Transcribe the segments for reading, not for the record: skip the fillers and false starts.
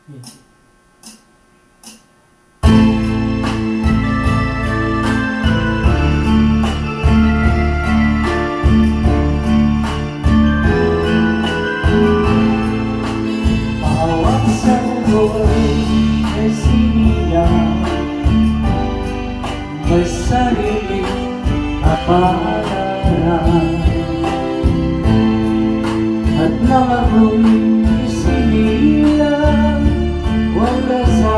Bawat sanggol ay sinilang, may sariling kapalaran, at nang ako'y isinilang, wala sa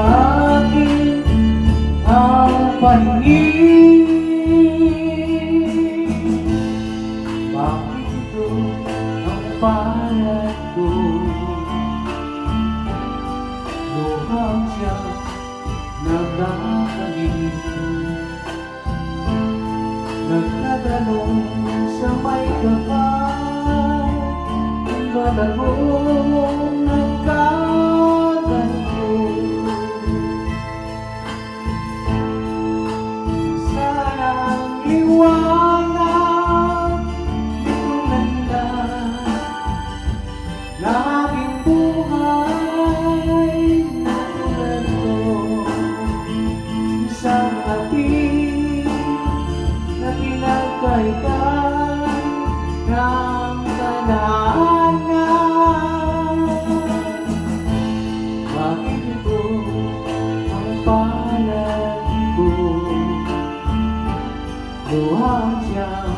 akin ang paningin. Bakit ito ang palad ko? Luhang siya nagkakagin, nagtatanong sa may kapal, ba't ako nagkaganito? Sana ang liwanag nitong landas na aking buhay na tulad ko, isang ating na pinagkaitan ng tahanan. Bakit ito ang palad ko? Luhang siyang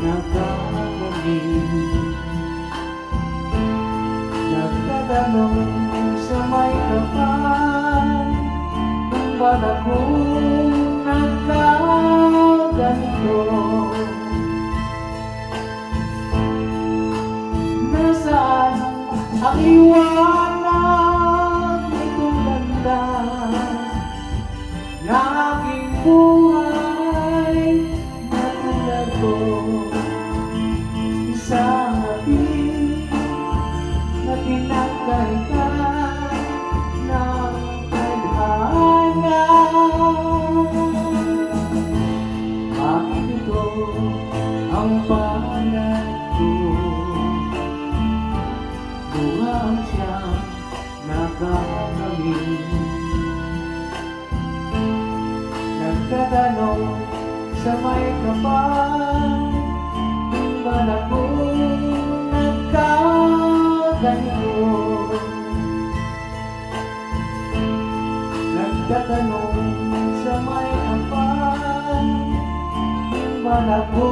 nagkakagin, nagtatanong sa may kapal, kung ba't ako nagkaganito? Nasaan ang liwanag nitong landas na aking buhay na tulad ko, isang ating na pinagkaitan ng tadhana. Bakit ito ang palad ko? Luhang siyang nagkakagin, nagtatanong sa may kapal, kung ba't ako nagkaganito? Nagtatanong sa may kapal, kung ba't ako